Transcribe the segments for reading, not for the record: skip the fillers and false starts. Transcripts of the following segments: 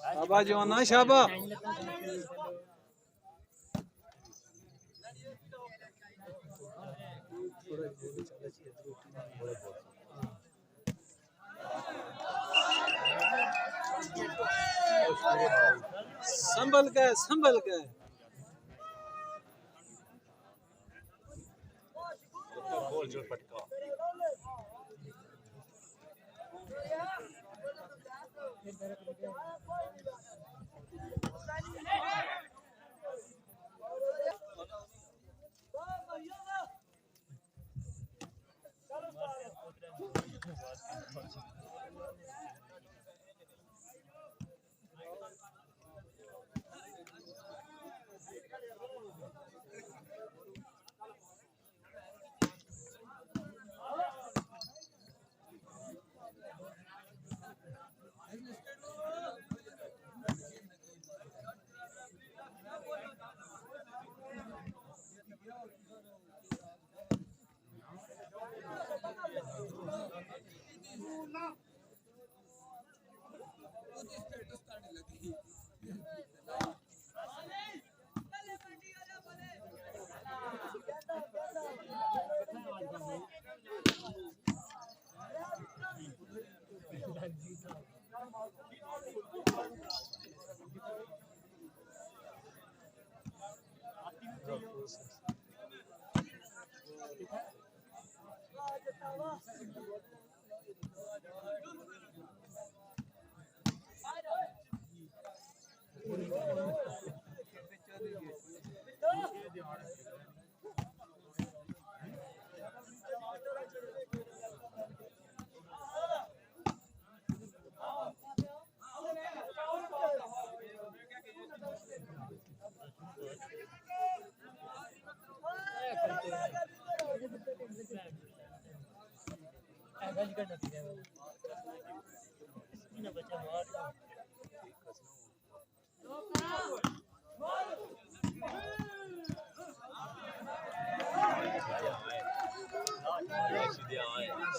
शाबा जवाना शाबा संभल के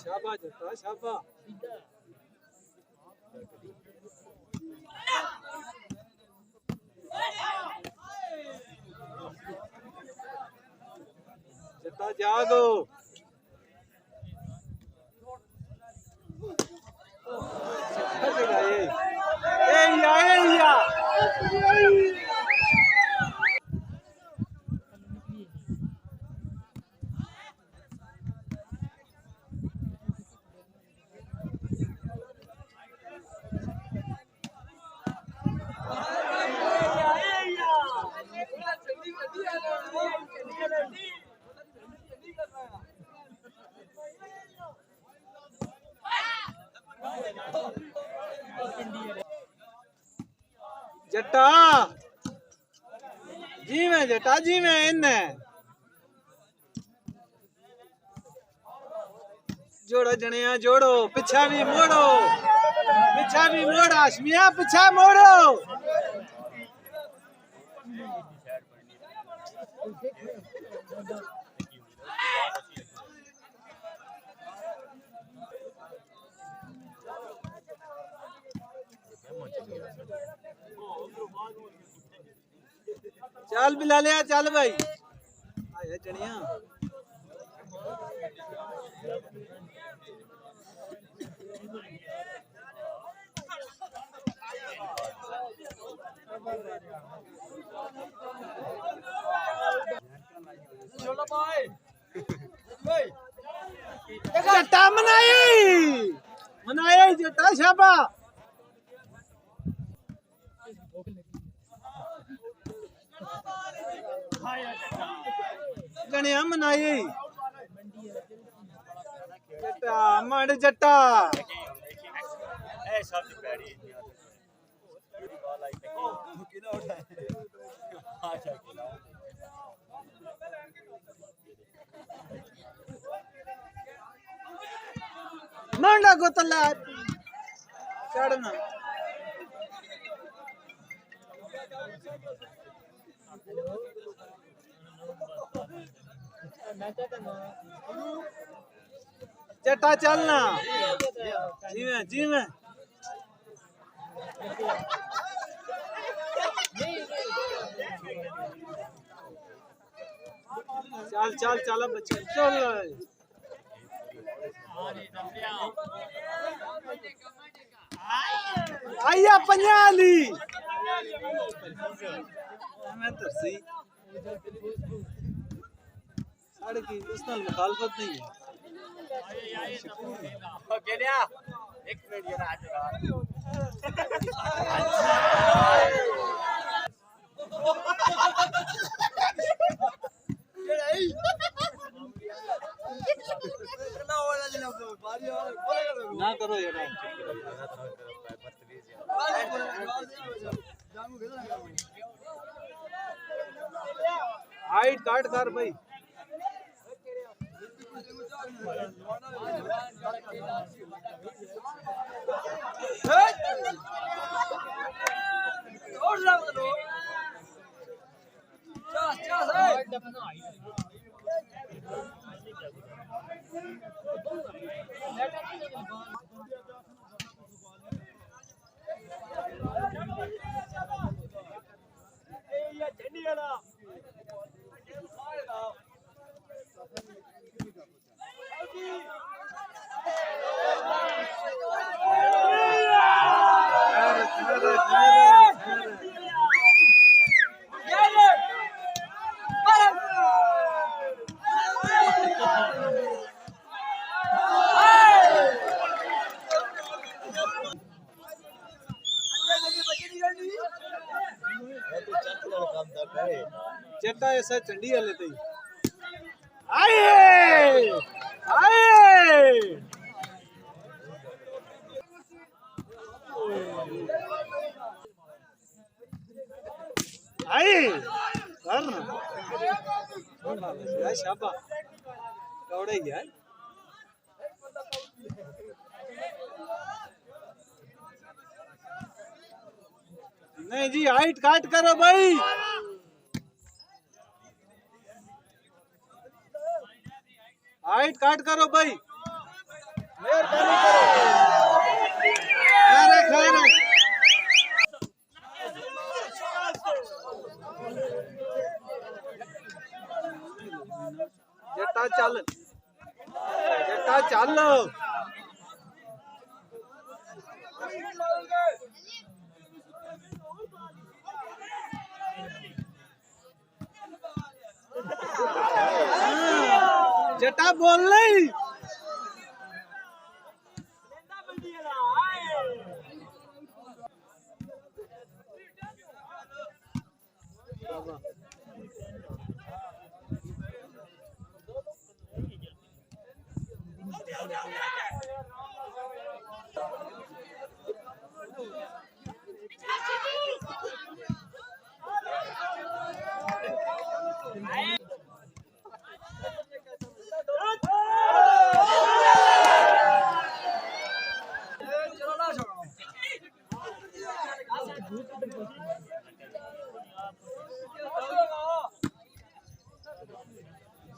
शाबा जता शाबा जता जागो जट्टा जीवे जट्टा जीवे इन्ने जोड़ो जनिया जोड़ो पिछा भी मोड़ो आशमिया पिछा मोड़ो चल बिलालिया चल भाई आया जनिया जट्टा मनाई जट्टा शाबा गणिया मनाई जट्टा मड़ जट्टा मंडा गोतला चढ़ना जटा चलना जी में चल चल चल बच्चे चल आइया पंजाली मैं तरसी साढ़े की उस नाल मुखालफत नहीं है ओके लिया एक मिनट ये राज ना करो यार हाइट काट कर भाई जटा ऐसा चंडी वाले थे आए आए आए कर शाबा कौड़ा ही है नहीं जी हाइट काट करो भाई हाइट काट करो भाई जटा चल जटा चल जटा बोल नहीं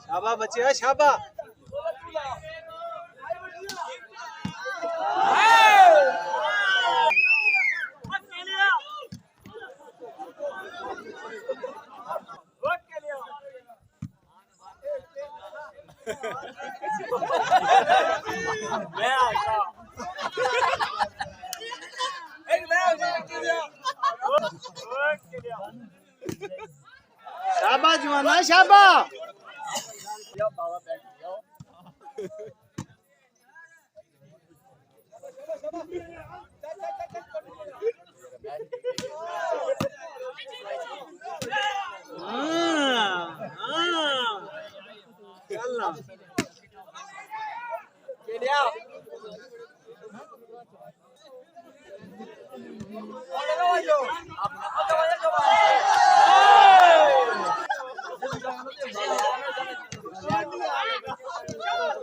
शाबा बच्चे शाबा शाबा जवाना शाबा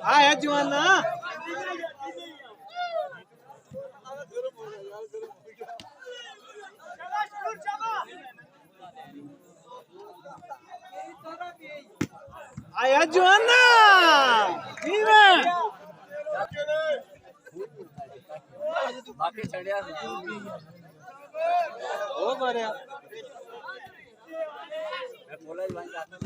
हाँ जवाना आया जुआना बाकी चढ़िया वो बढ़िया मैं बोला ही बन जाता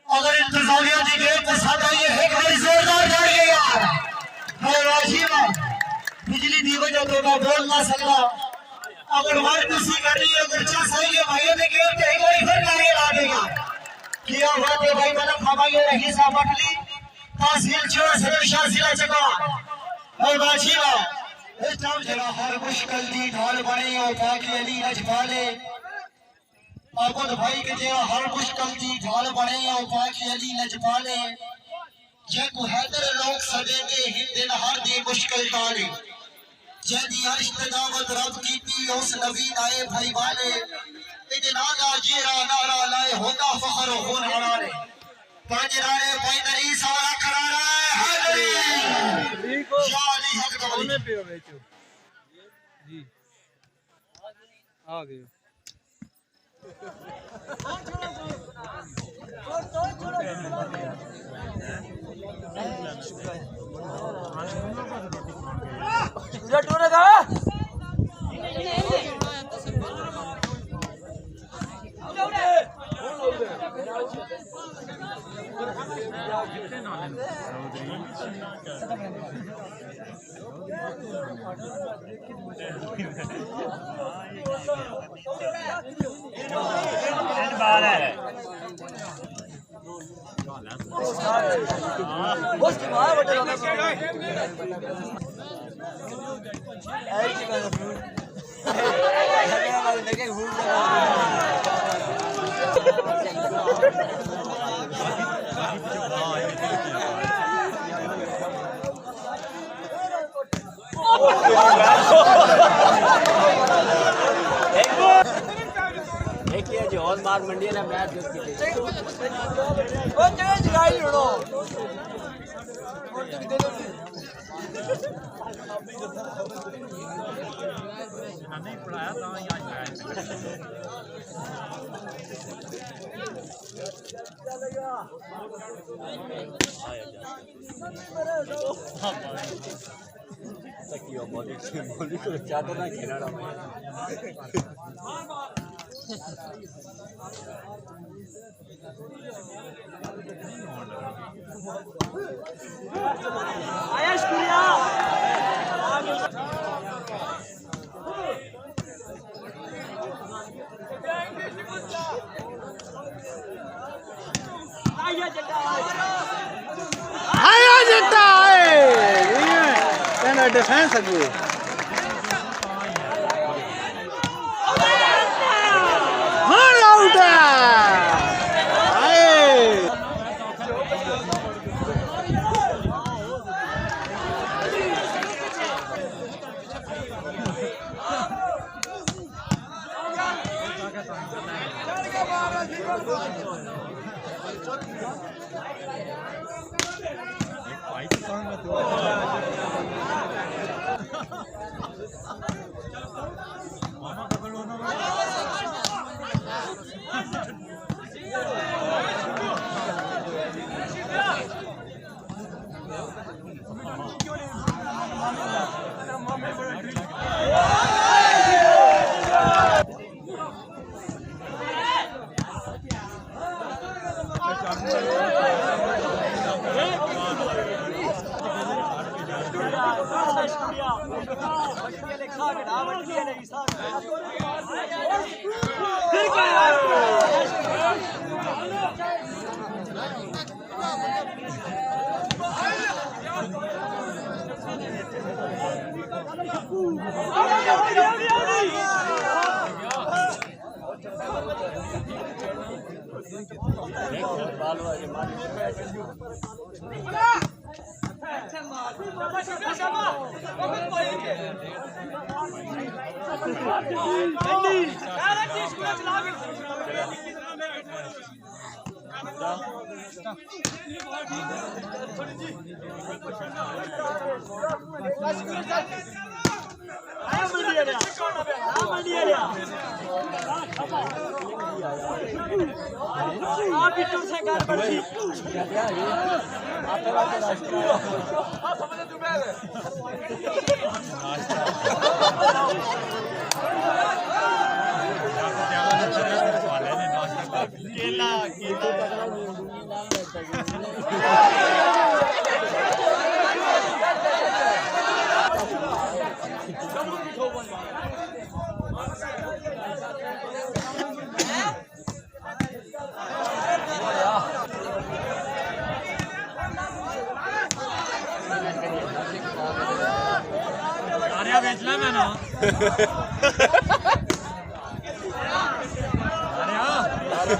अगर इंतजामिया की गेम पसंद आई है एक बड़ी जोरदार गाड़ी यार बिजली दी वजह तो मैं बोल ना सकता अगर हमारी तुसी कर रही है अगर अच्छा सही है भाइयों ने गेम तो एक बार फिर गाड़ी ला देगा किया हुआ के भाई मतलब खवाइए रही सा मटली तहसील छोड़ सदर जिला चका और राजीवा इस टाइम जगह हर मुश्किल दी ढाल बने और बाकी अली रजवाले अबुद भाई के जे हर मुश्किल दी ढाल बने और बाकी अली लजपाले जे को हैदर लोग सदे के हिंद हर दी मुश्किल ताले जे दी अर्श दावत रब कीती उस नबी आए भाई वाले इतना दा जीरा नारा लाए होगा फखर खून हरारे पांच नारे भाई नरी सारा करारा हैदरी या अली हक दवली पियो बेचो जी आ गए एक ये जो और मार मंडी ना मैच देख के ओ चले जगाई उड़ो नहीं पढ़ाया था यहाँ बॉडी को चाहता ना खेलना आया शुक्रिया आया जट्टा आए कहना डिफेंस अगू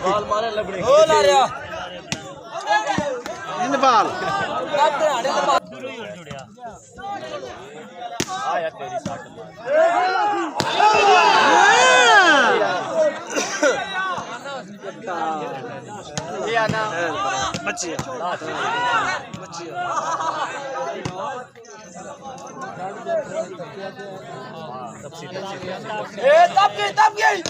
बाल मारे लबड़े हो ला रिया इन बाल आ यार तेरी साथ ये आना बच्ची बच्ची तब गई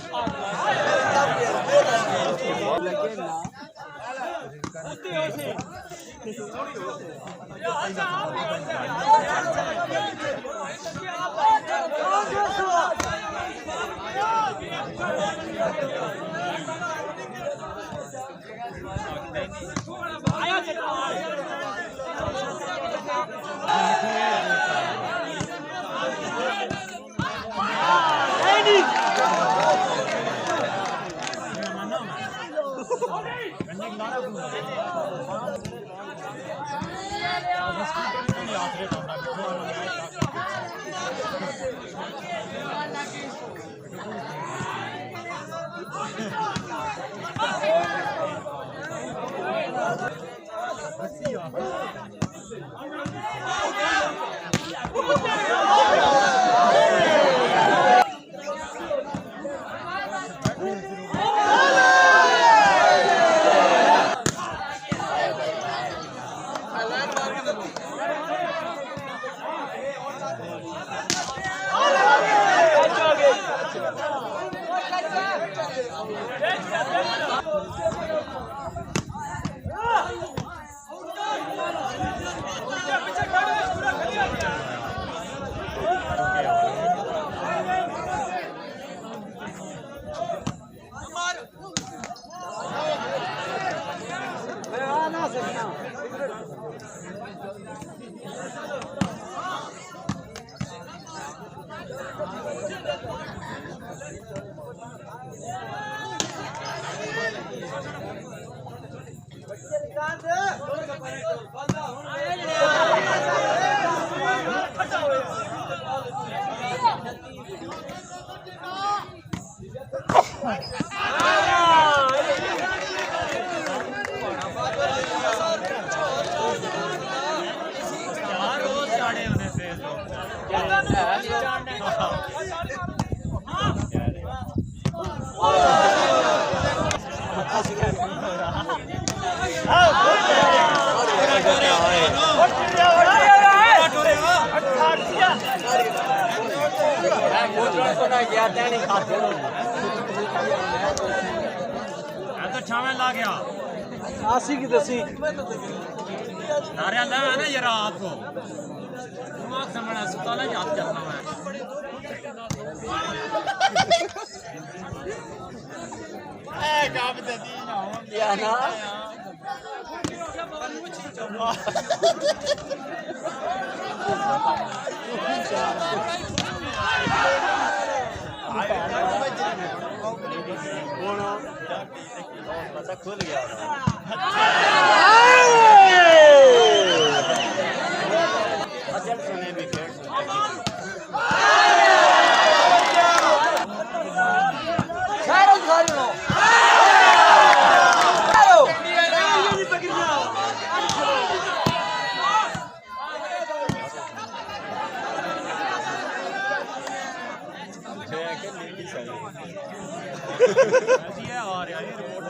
ला गया आसी की दसी नारियल है ना ये रात को दिमाग समझना अस्पताल है याद करना है काम दे दी ना या ना पता खुल गया अचल सुने भी ਅਸੀਂ ਇਹ ਆ ਰਿਹਾ ਇਹ ਰਿਪੋਰਟ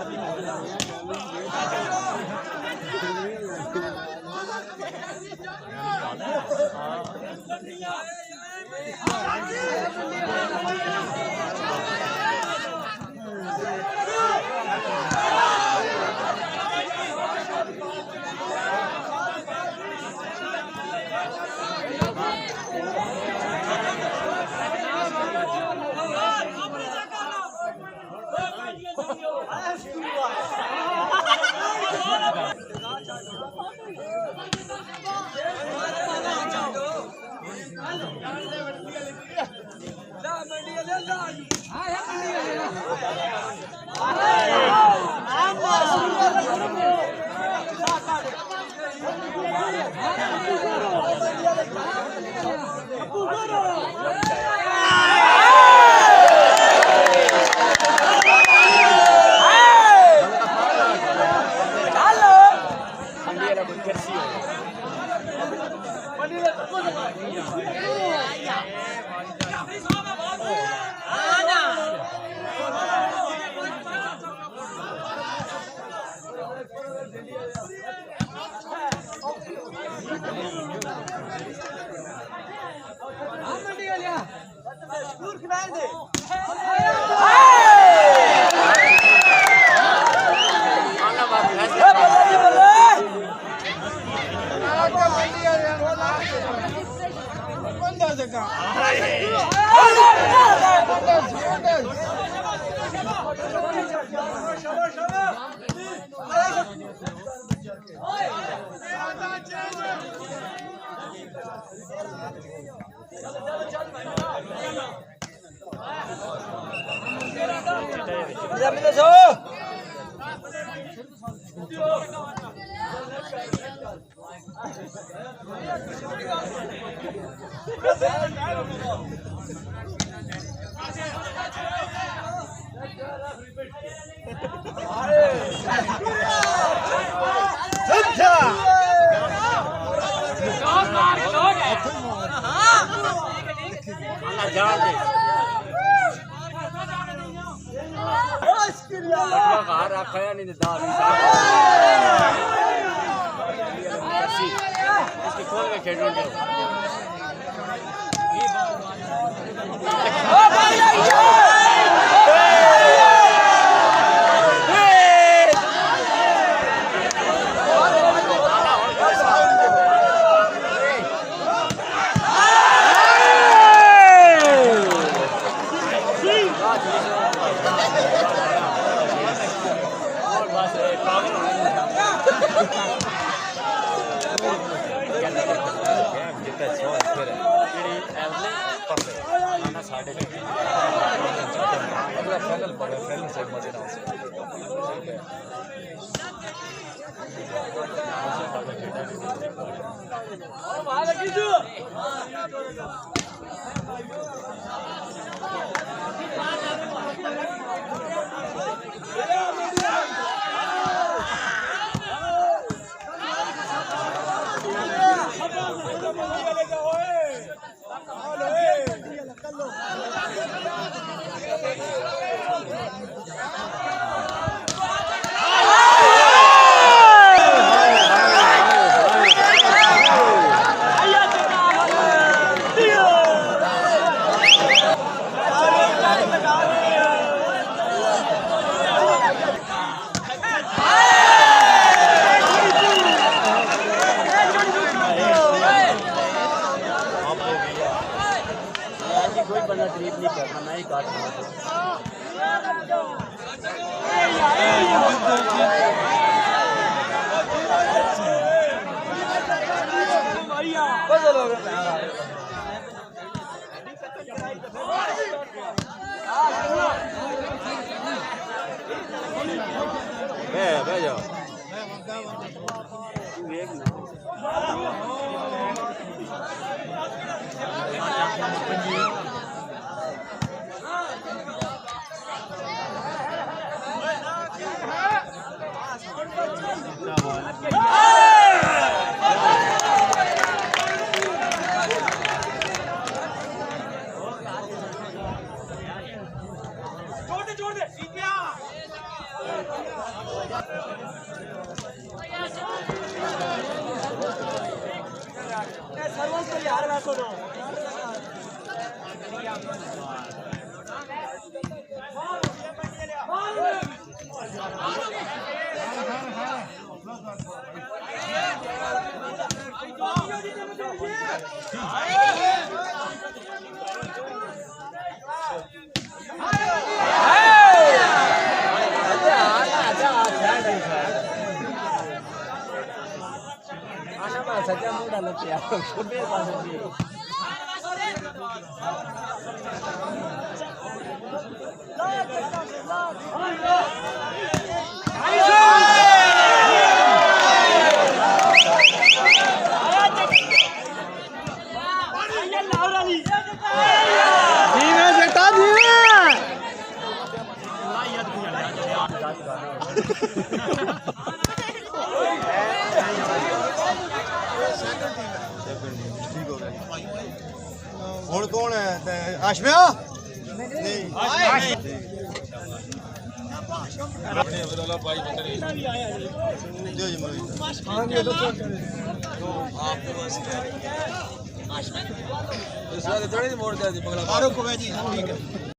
ਸਰਵਿਸ ਤੋਂ ਯਾਰ ਵੈਸੋ ਦੋ सच्चा मुंडा लगती है खुदे पास होती है धीमे जटा धीमे ਹੁਣ ਕੌਣ ਹੈ ਆਸ਼ਮਿਆ ਨਹੀਂ ਦਿਓ ਜੀ ਮੈਨੂੰ इस वाले थोड़ी मोड़ दिया जी बगला ਮਾਰੋ ਕੋਵੇ ਜੀ ਠੀਕ ਹੈ